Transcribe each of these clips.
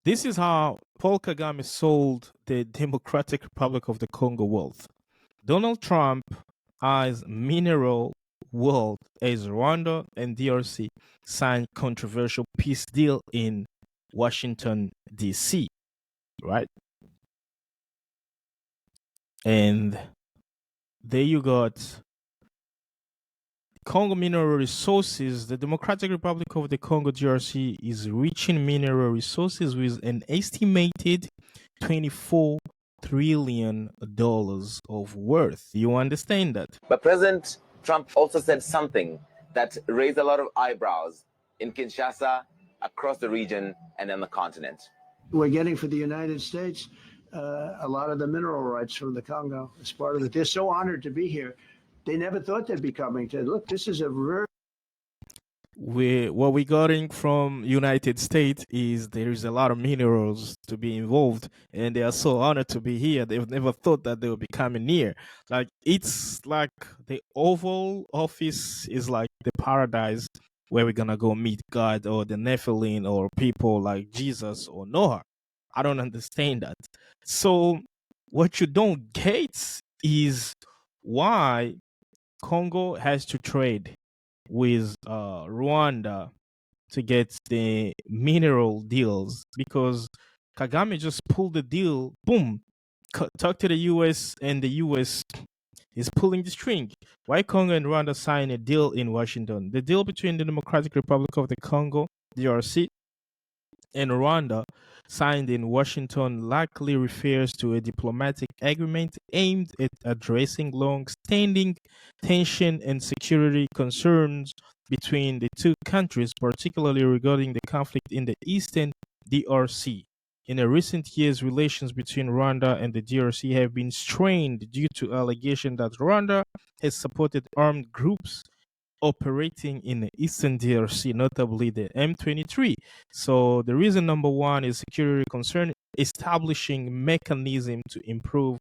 This is how Paul Kagame sold the Democratic Republic of the Congo wealth. Donald Trump eyes mineral world as Rwanda and DRC signed controversial peace deal in Washington, D.C., right? And there you got Congo mineral resources. The Democratic Republic of the Congo DRC is reaching mineral resources with an estimated $24 trillion of worth. You understand that? But President Trump also said something that raised a lot of eyebrows in Kinshasa, across the region, and on the continent. We're getting for the United States a lot of the mineral rights from the Congo as part of it. They're so honored to be here. They never thought they'd be coming to look. This is a very What we're getting from United States is there is a lot of minerals to be involved, and they are so honored to be here. They've never thought that they would be coming here. Like it's like the Oval Office is like the paradise where we're gonna go meet God or the Nephilim or people like Jesus or Noah. I don't understand that. So what you don't get is why Congo has to trade with Rwanda to get the mineral deals because Kagame just pulled the deal, boom, talk to the US, and the US is pulling the string. Why Congo and Rwanda sign a deal in Washington? The deal between the Democratic Republic of the Congo, DRC, and Rwanda signed in Washington likely refers to a diplomatic agreement aimed at addressing long-standing tension and security concerns between the two countries, particularly regarding the conflict in the eastern DRC. In the recent years, relations between Rwanda and the DRC have been strained due to allegations that Rwanda has supported armed groups operating in the eastern DRC, notably the M23. So the reason number one is security concern, establishing mechanism to improve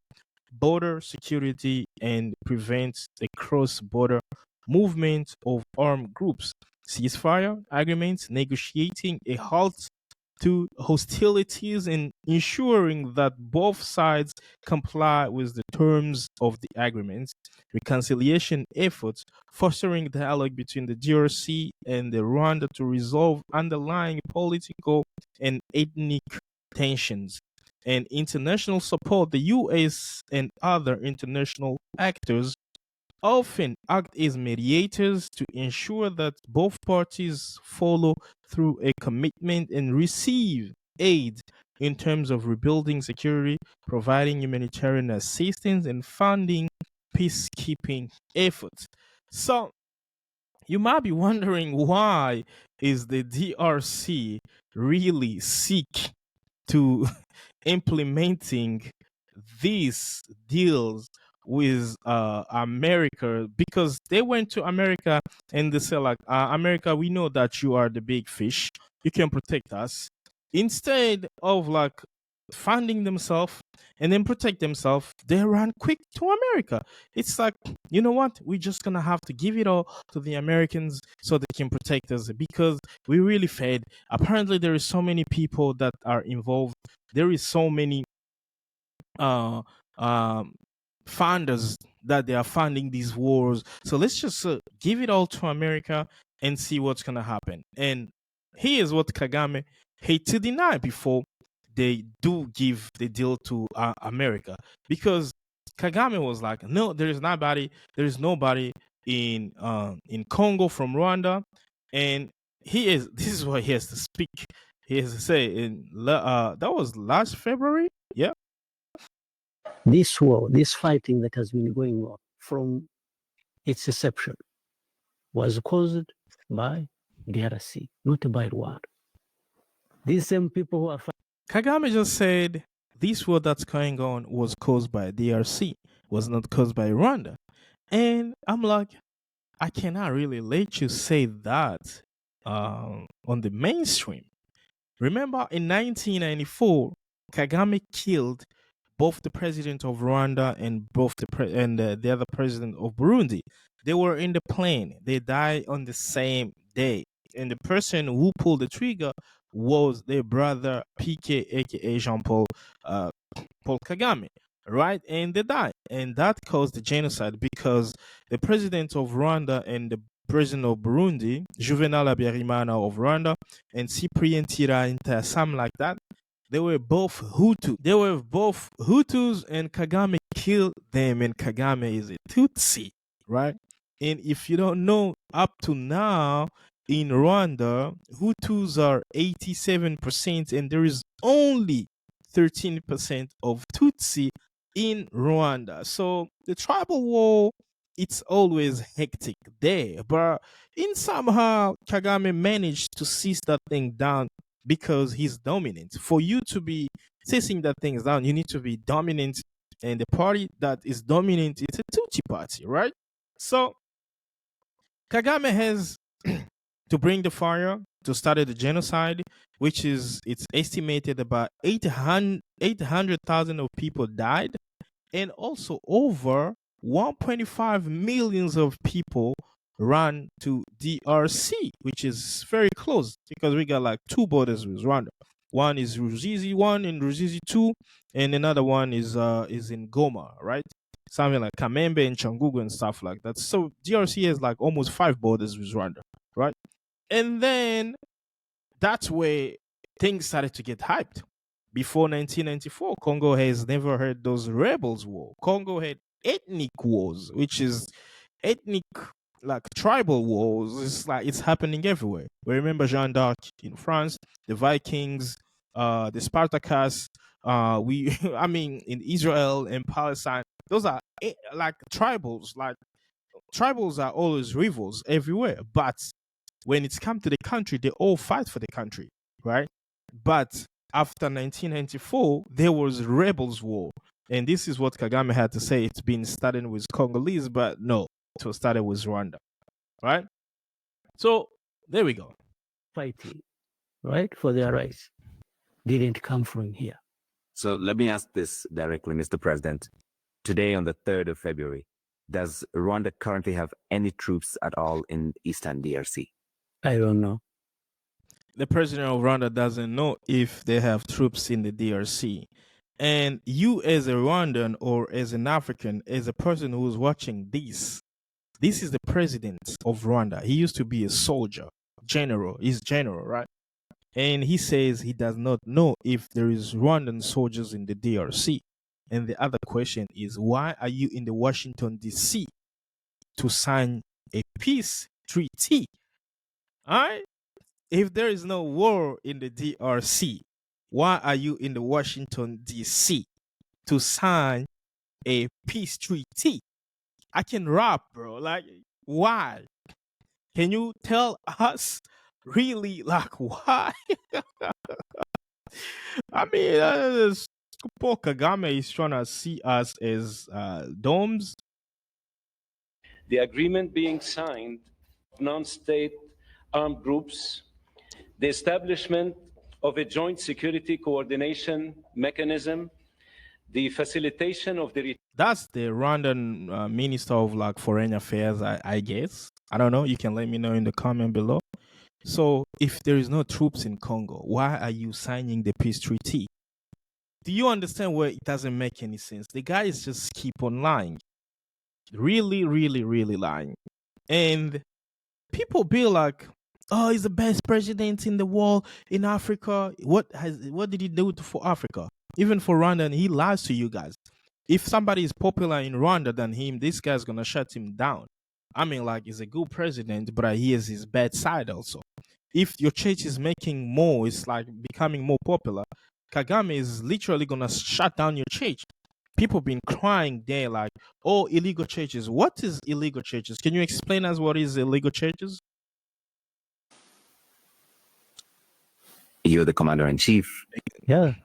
border security and prevent the cross-border movement of armed groups, ceasefire agreements, negotiating a halt to hostilities and ensuring that both sides comply with the terms of the agreements, reconciliation efforts, fostering dialogue between the DRC and the Rwanda to resolve underlying political and ethnic tensions, and international support. The US and other international actors often act as mediators to ensure that both parties follow through a commitment and receive aid in terms of rebuilding security, providing humanitarian assistance, and funding peacekeeping efforts. So you might be wondering, why is the DRC really seek to implementing these deals with America? Because they went to America and they said like, America, we know that you are the big fish, you can protect us. Instead of like funding themselves and then protect themselves, they run quick to America. It's like, you know what, we're just gonna have to give it all to the Americans so they can protect us because we really fed. Apparently there is so many people that are involved, there is so many uh funders that they are funding these wars. So let's just give it all to America and see what's gonna happen. And here's what Kagame hate to deny before they do give the deal to America, because Kagame was like, no, there is nobody in Congo from Rwanda, and this is what he has to speak. He has to say that was last February. Yeah. This war, this fighting that has been going on from its inception was caused by DRC, not by Rwanda. These same people who are Kagame just said this war that's going on was caused by DRC, was not caused by Rwanda. And I'm like, I cannot really let you say that on the mainstream. Remember, in 1994, Kagame killed both the president of Rwanda and the other president of Burundi. They were in the plane. They died on the same day. And the person who pulled the trigger was their brother PK, aka Jean-Paul Paul Kagame, right? And they died. And that caused the genocide because the president of Rwanda and the president of Burundi, Juvenal Habyarimana of Rwanda, and Cyprien Tiranta, something like that, they were both Hutu. They were both Hutus, and Kagame killed them, and Kagame is a Tutsi, right? And if you don't know, up to now in Rwanda, Hutus are 87%, and there is only 13% of Tutsi in Rwanda. So the tribal war, it's always hectic there. But in somehow, Kagame managed to seize that thing down because he's dominant. For you to be seizing that thing down, you need to be dominant. And the party that is dominant is a Tutsi party, right? So Kagame has to bring the fire to start the genocide, which is it's estimated about 800,000 of people died, and also over 1.5 millions of people ran to DRC, which is very close because we got like two borders with Rwanda. One is Ruzizi 1 and Ruzizi 2, and another one is in Goma, right? Something like Kamembe and Changugu and stuff like that. So DRC has like almost 5 borders with Rwanda, right? And then that's where things started to get hyped. Before 1994, Congo has never had those rebels war. Congo had ethnic wars, which is ethnic, like tribal wars. It's like it's happening everywhere. We remember Jeanne d'Arc in France, the Vikings, the Spartacus. I mean, in Israel and Palestine, those are like tribals. Like tribals are always rivals everywhere, but when it's come to the country, they all fight for the country, right? But after 1994, there was rebels war. And this is what Kagame had to say. It's been started with Congolese, but no, it was started with Rwanda, right? So there we go. Fighting, right, for their rights didn't come from here. So let me ask this directly, Mr. President. Today, on the 3rd of February, does Rwanda currently have any troops at all in Eastern DRC? I don't know. The president of Rwanda doesn't know if they have troops in the DRC. And you, as a Rwandan or as an African, as a person who's watching this is the president of Rwanda. He used to be a soldier, general. He's general, right? And he says he does not know if there is Rwandan soldiers in the DRC. And the other question is, why are you in the Washington, D.C. to sign a peace treaty? All right? If there is no war in the DRC, why are you in the Washington, D.C. to sign a peace treaty? I can rap, bro. Like, why? Can you tell us really, like, why? I mean, Paul Kagame is trying to see us as domes. The agreement being signed, non-state armed groups, the establishment of a joint security coordination mechanism, the facilitation of the... That's the Rwandan Minister of like Foreign Affairs, I guess. I don't know. You can let me know in the comment below. So if there is no troops in Congo, why are you signing the peace treaty? Do you understand where it doesn't make any sense? The guys just keep on lying. Really, really, really lying. And people be like, oh, he's the best president in the world in Africa. What did he do for Africa? Even for Rwanda, and he lies to you guys. If somebody is popular in Rwanda than him, this guy's gonna shut him down. I mean, like, he's a good president, but he has his bad side also. If your church is making more, it's like becoming more popular, Kagame is literally gonna shut down your church. People been crying there like, oh, illegal churches. What is illegal churches? Can you explain us what is illegal churches? You're the commander-in-chief. Yeah.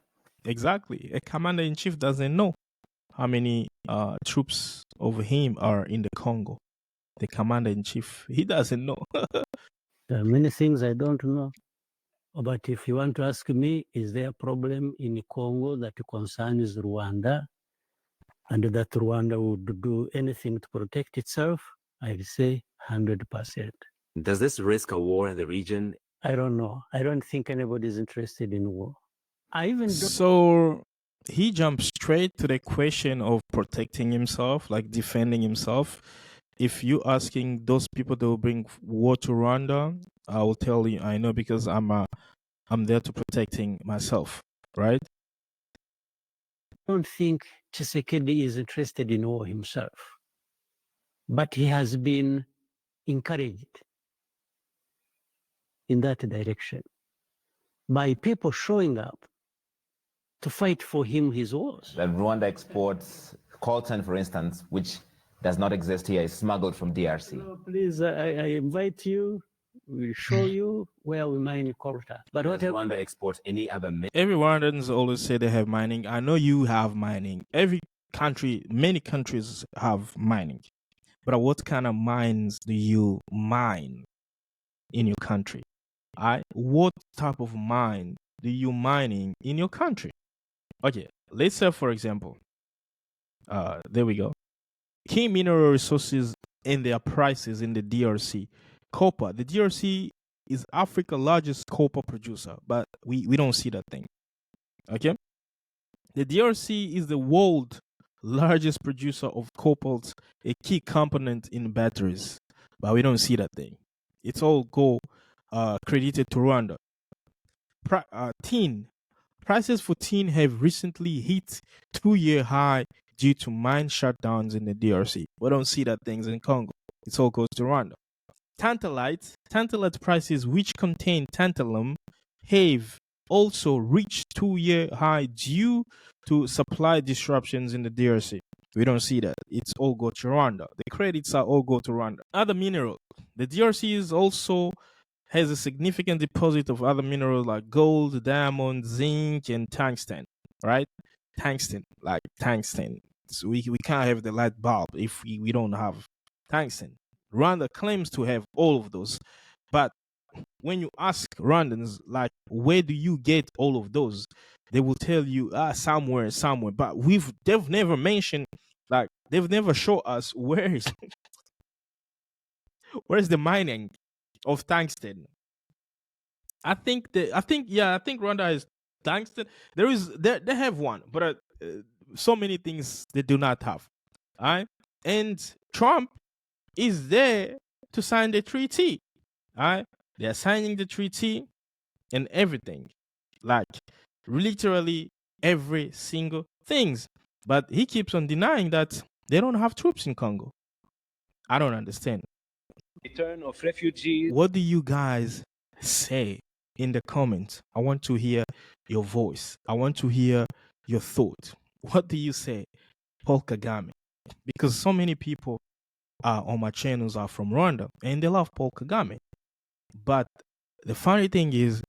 Exactly. A commander-in-chief doesn't know how many troops over him are in the Congo. The commander-in-chief, he doesn't know. There are many things I don't know. But if you want to ask me, is there a problem in Congo that concerns Rwanda and that Rwanda would do anything to protect itself? I'd say 100%. Does this risk a war in the region I don't know. I don't think anybody is interested in war. I even don't. So he jumped straight to the question of protecting himself, like defending himself. If you asking those people that will bring war to Rwanda, I will tell you I know because I'm there to protecting myself, right? don't think Tshisekedi is interested in war himself, but he has been encouraged in that direction by people showing up to fight for him his wars. That Rwanda exports coltan, for instance, which does not exist here, is smuggled from DRC. So please, I invite you. We'll show you where we mine coltan. But Does what Rwanda export any other Every Rwandans always say they have mining. I know you have mining. Every country, many countries have mining. But what kind of mines do you mine in your country? What type of mine do you mining in your country? Okay, let's say for example, there we go. Key mineral resources and their prices in the DRC. Copper. The DRC is Africa's largest copper producer, but we don't see that thing. Okay? The DRC is the world's largest producer of cobalt, a key component in batteries, but we don't see that thing. It's all credited to Rwanda. Tin. Prices for tin have recently hit 2-year high due to mine shutdowns in the DRC. We don't see that things in Congo. It all goes to Rwanda. Tantalite prices, which contain tantalum, have also reached 2-year high due to supply disruptions in the DRC. We don't see that. It's all go to Rwanda. The credits are all go to Rwanda. Other minerals. The DRC is also has a significant deposit of other minerals like gold, diamond, zinc, and tungsten. Right? Tungsten. So we can't have the light bulb if we don't have tungsten. Rwanda claims to have all of those. But when you ask Rwandans, like, where do you get all of those? They will tell you, somewhere. But they've never mentioned, like, they've never shown us where's the mining of tungsten. I think Rwanda is tungsten. They have one, but so many things they do not have. All right, and Trump is there to sign the treaty. All right, they are signing the treaty and everything, like literally every single things. But he keeps on denying that they don't have troops in Congo. I don't understand. Return of refugees. What do you guys say in the comments? I want to hear your voice. I want to hear your thought. What do you say, Paul Kagame? Because so many people on my channels are from Rwanda and they love Paul Kagame. But the funny thing is,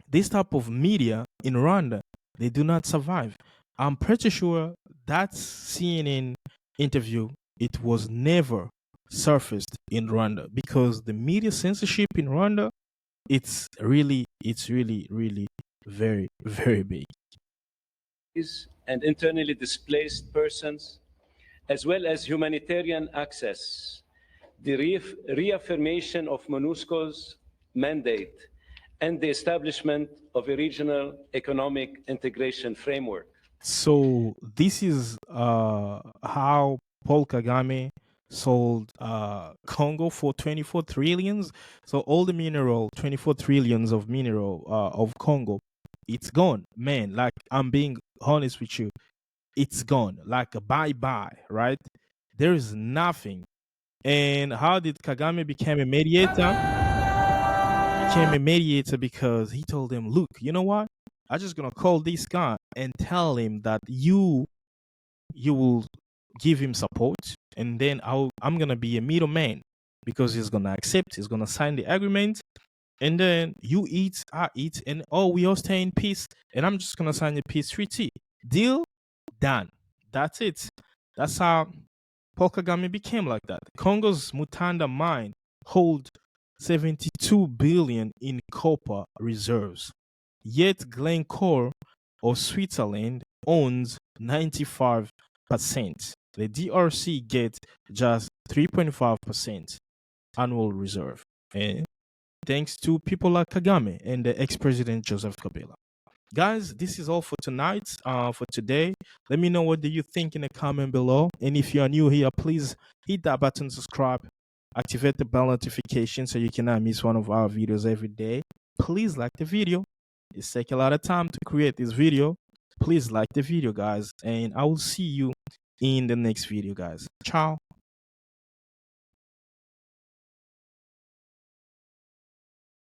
this type of media in Rwanda, they do not survive. I'm pretty sure that CNN interview, it was never surfaced in Rwanda because the media censorship in Rwanda, it's really, really very, very big. And internally displaced persons, as well as humanitarian access, the reaffirmation of MONUSCO's mandate, and the establishment of a regional economic integration framework. So this is how Paul Kagame sold Congo for 24 trillions. So all the mineral, 24 trillions of mineral of Congo, it's gone, man. Like, I'm being honest with you, it's gone. Like a bye-bye, right? There is nothing. And how did Kagame become a mediator? Became a mediator because he told them, look, you know what? I'm just gonna call this guy and tell him that you will give him support, and then I'm gonna be a middleman because he's gonna accept, he's gonna sign the agreement, and then you eat, I eat, and we all stay in peace, and I'm just gonna sign a peace treaty. Deal done. That's it. That's how Paul Kagame became like that. Congo's Mutanda mine hold 72 billion in copper reserves. Yet Glencore of Switzerland owns 95%. The DRC gets just 3.5% annual reserve. thanks to people like Kagame and the ex-president Joseph Kabila. Guys, this is all for tonight, for today. Let me know what do you think in the comment below. And if you are new here, please hit that button, subscribe, activate the bell notification so you cannot miss one of our videos every day. Please like the video. It's taking a lot of time to create this video. Please like the video, guys, and I will see you in the next video, guys. Ciao.